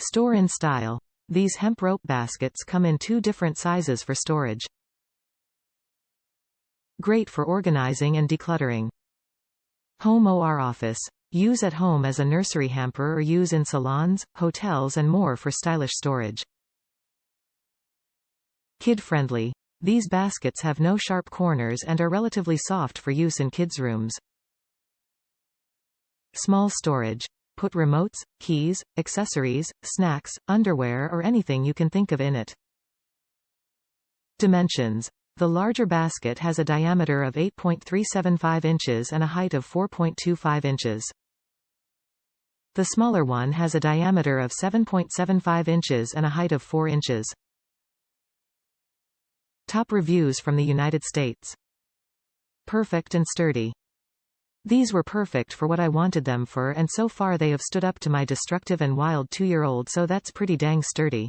Store in style. These hemp rope baskets come in 2 different sizes for storage. Great for organizing and decluttering. Home or office. Use at home as a nursery hamper or use in salons, hotels and more for stylish storage. Kid-friendly. These baskets have no sharp corners and are relatively soft for use in kids' rooms. Small storage. Put remotes, keys, accessories, snacks, underwear or anything you can think of in it. Dimensions. The larger basket has a diameter of 8.375 inches and a height of 4.25 inches. The smaller one has a diameter of 7.75 inches and a height of 4 inches. Top reviews from the United States. Perfect and sturdy. These were perfect for what I wanted them for, and so far they have stood up to my destructive and wild 2-year-old, so that's pretty dang sturdy.